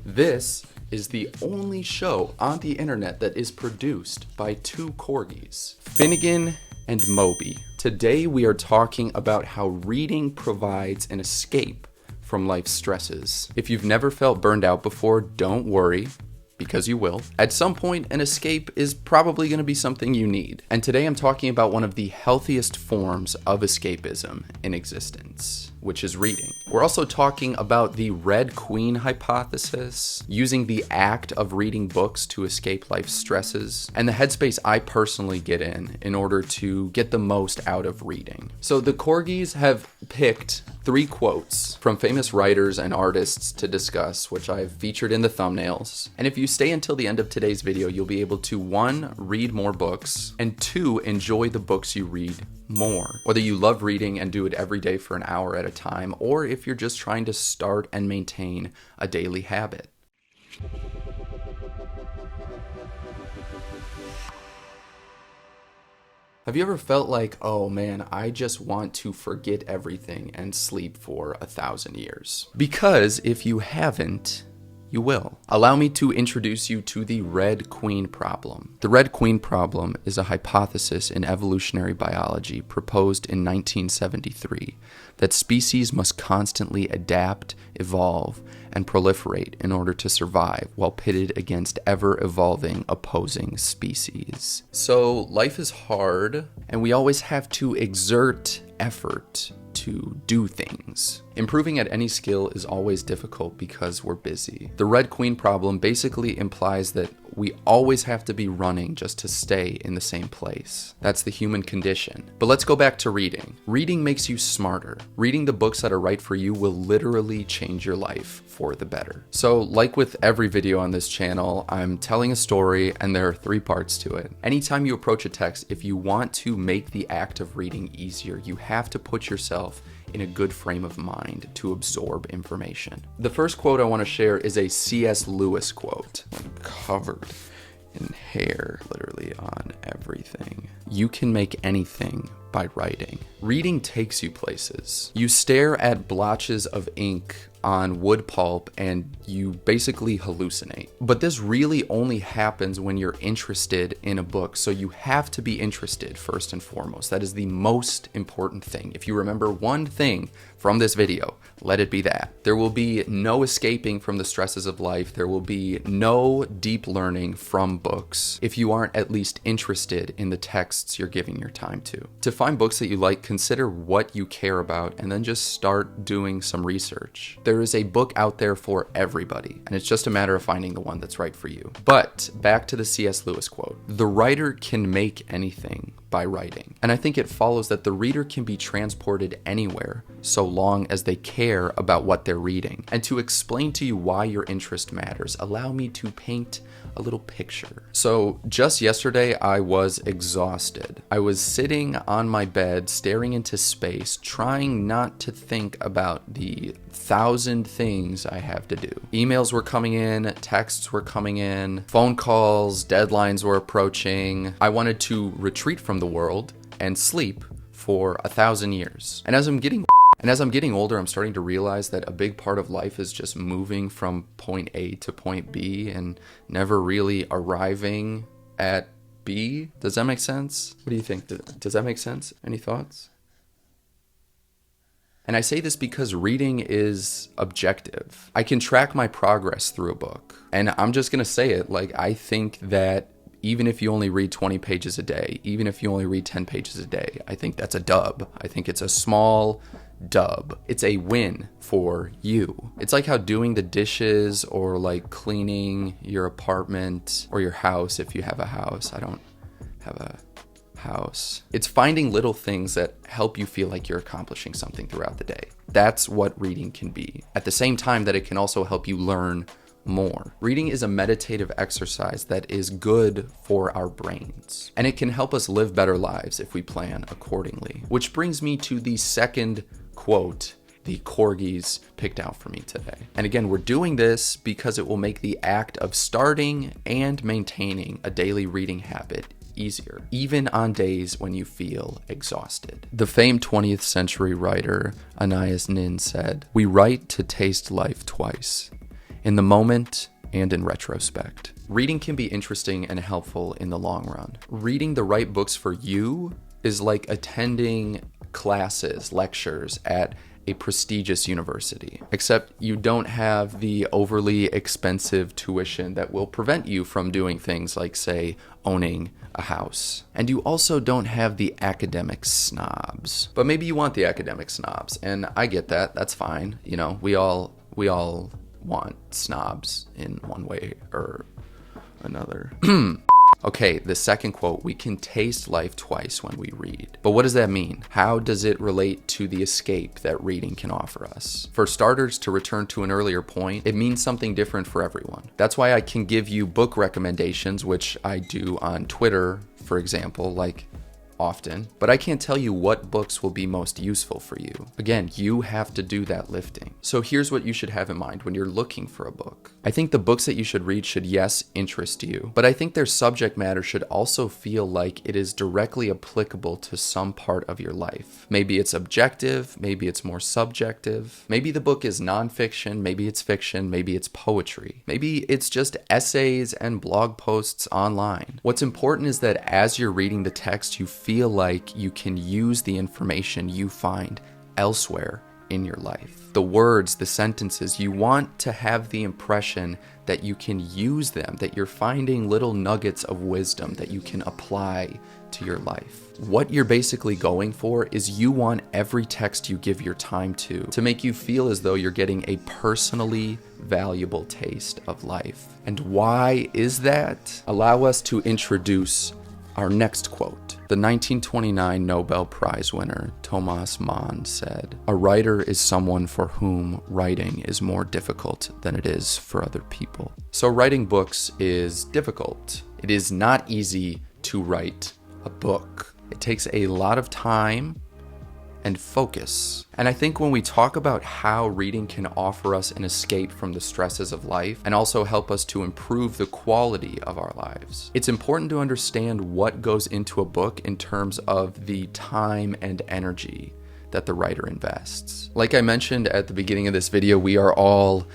This is the only show on the internet that is produced by two corgis, Finnegan and Moby. Today we are talking about how reading provides an escape from life's stresses. If you've never felt burned out before, don't worry, because you will. At some point, an escape is probably going to be something you need. And today I'm talking about one of the healthiest forms of escapism in existence, which is reading. We're also talking about the Red Queen hypothesis, using the act of reading books to escape life's stresses, and the headspace I personally get in order to get the most out of reading. So the corgis have picked 3 quotes from famous writers and artists to discuss, which I've featured in the thumbnails. And if you stay until the end of today's video, you'll be able to 1, read more books, and 2, enjoy the books you read more. Whether you love reading and do it every day for an hour at a time, or if you're just trying to start and maintain a daily habit. Have you ever felt like, oh man, I just want to forget everything and sleep for 1,000 years? Because if you haven't, you will. Allow me to introduce you to the Red Queen problem. The Red Queen problem is a hypothesis in evolutionary biology proposed in 1973 that species must constantly adapt, evolve, and proliferate in order to survive while pitted against ever-evolving opposing species. So life is hard, and we always have to exert effort to do things. Improving at any skill is always difficult because we're busy. The Red Queen problem basically implies that we always have to be running just to stay in the same place. That's the human condition. But let's go back to reading. Reading makes you smarter. Reading the books that are right for you will literally change your life for the better. So like with every video on this channel, I'm telling a story and there are 3 parts to it. Anytime you approach a text, if you want to make the act of reading easier, you have to put yourself in a good frame of mind to absorb information. The first quote I want to share is a C.S. Lewis quote. I'm covered in hair, literally on everything. You can make anything by writing. Reading takes you places. You stare at blotches of ink on wood pulp and you basically hallucinate. But this really only happens when you're interested in a book, so you have to be interested first and foremost. That is the most important thing. If you remember one thing from this video, let it be that. There will be no escaping from the stresses of life. There will be no deep learning from books if you aren't at least interested in the texts you're giving your time to. To find books that you like, consider what you care about and then just start doing some research. There is a book out there for everybody, and it's just a matter of finding the one that's right for you. But back to the C.S. Lewis quote. The writer can make anything by writing. And I think it follows that the reader can be transported anywhere so long as they care about what they're reading. And to explain to you why your interest matters, allow me to paint a little picture. So just yesterday, I was exhausted. I was sitting on my bed, staring into space, trying not to think about the 1,000 things I have to do. Emails were coming in, texts were coming in, phone calls, deadlines were approaching. I wanted to retreat from the world and sleep for 1,000 years. And as I'm getting older, I'm starting to realize that a big part of life is just moving from point A to point B and never really arriving at B. Does that make sense? What do you think? Does that make sense? Any thoughts? And I say this because reading is objective. I can track my progress through a book. And I'm just gonna say it, like, I think that even if you only read 20 pages a day, even if you only read 10 pages a day, I think that's a dub. I think it's a small dub. It's a win for you. It's like how doing the dishes or like cleaning your apartment or your house, if you have a house. I don't have a house. It's finding little things that help you feel like you're accomplishing something throughout the day. That's what reading can be. At the same time that it can also help you learn more. Reading is a meditative exercise that is good for our brains, and it can help us live better lives if we plan accordingly. Which brings me to the second quote the corgis picked out for me today. And again, we're doing this because it will make the act of starting and maintaining a daily reading habit easier, even on days when you feel exhausted. The famed 20th century writer Anaïs Nin said, "We write to taste life twice. in the moment and in retrospect. Reading can be interesting and helpful in the long run. Reading the right books for you is like attending classes, lectures at a prestigious university, except you don't have the overly expensive tuition that will prevent you from doing things like, say, owning a house. And you also don't have the academic snobs. But maybe you want the academic snobs, and I get that. That's fine. You know, we all want snobs in one way or another. Okay, the second quote, we can taste life twice when we read. But what does that mean? How does it relate to the escape that reading can offer us? For starters, to return to an earlier point, it means something different for everyone. That's why I can give you book recommendations, which I do on Twitter, for example, like often, but I can't tell you what books will be most useful for you. Again, you have to do that lifting. So here's what you should have in mind when you're looking for a book. I think the books that you should read should, yes, interest you, but I think their subject matter should also feel like it is directly applicable to some part of your life. Maybe it's objective, maybe it's more subjective, maybe the book is nonfiction, maybe it's fiction, maybe it's poetry, maybe it's just essays and blog posts online. What's important is that as you're reading the text, you feel like you can use the information you find elsewhere in your life. The words, the sentences, you want to have the impression that you can use them, that you're finding little nuggets of wisdom that you can apply to your life. What you're basically going for is you want every text you give your time to make you feel as though you're getting a personally valuable taste of life. And why is that? Allow us to introduce our next quote. The 1929 Nobel Prize winner, Thomas Mann, said, "A writer is someone for whom writing is more difficult than it is for other people." So writing books is difficult. It is not easy to write a book. It takes a lot of time and focus. And I think when we talk about how reading can offer us an escape from the stresses of life and also help us to improve the quality of our lives, it's important to understand what goes into a book in terms of the time and energy that the writer invests. Like I mentioned at the beginning of this video, we are all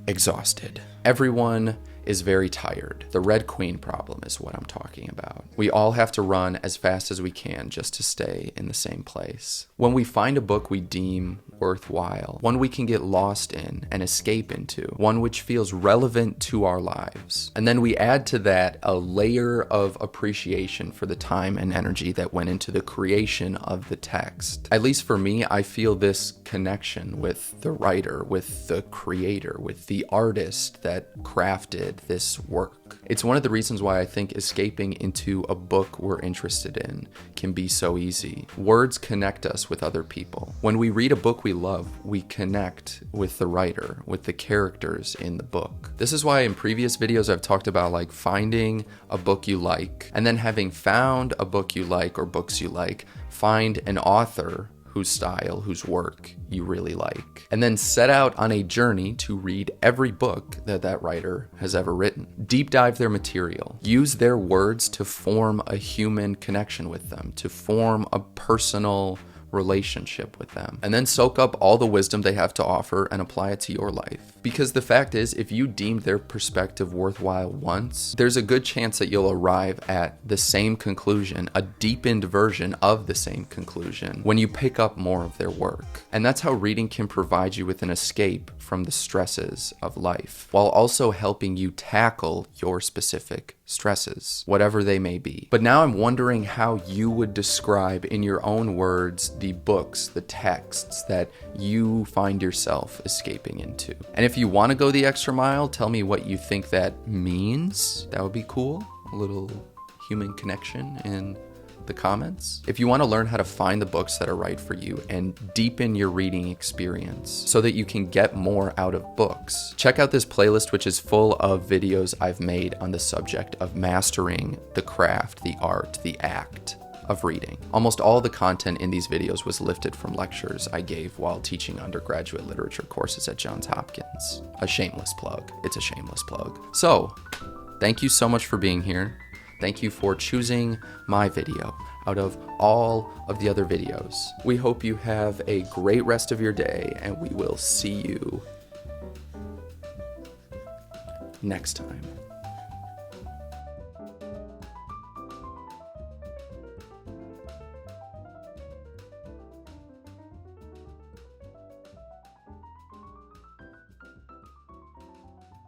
exhausted. Everyone is very tired. The Red Queen problem is what I'm talking about. We all have to run as fast as we can just to stay in the same place. When we find a book we deem worthwhile, one we can get lost in and escape into, one which feels relevant to our lives, and then we add to that a layer of appreciation for the time and energy that went into the creation of the text. At least for me, I feel this connection with the writer, with the creator, with the artist that crafted this work. It's one of the reasons why I think escaping into a book we're interested in can be so easy. Words connect us with other people. When we read a book we love, we connect with the writer, with the characters in the book. This is why in previous videos I've talked about like finding a book you like, and then having found a book you like or books you like, find an author whose style, whose work you really like, and then set out on a journey to read every book that writer has ever written. Deep dive their material. Use their words to form a human connection with them, to form a personal relationship with them, and then soak up all the wisdom they have to offer and apply it to your life. Because the fact is, if you deemed their perspective worthwhile once, there's a good chance that you'll arrive at the same conclusion, a deepened version of the same conclusion, when you pick up more of their work. And that's how reading can provide you with an escape from the stresses of life, while also helping you tackle your specific stresses, whatever they may be. But now I'm wondering how you would describe in your own words the books, the texts that you find yourself escaping into. And if you want to go the extra mile, tell me what you think that means. That would be cool. A little human connection in the comments. If you want to learn how to find the books that are right for you and deepen your reading experience so that you can get more out of books, check out this playlist, which is full of videos I've made on the subject of mastering the craft, the art, the act of reading. Almost all the content in these videos was lifted from lectures I gave while teaching undergraduate literature courses at Johns Hopkins. A shameless plug. It's a shameless plug. So, thank you so much for being here. Thank you for choosing my video out of all of the other videos. We hope you have a great rest of your day, and we will see you next time.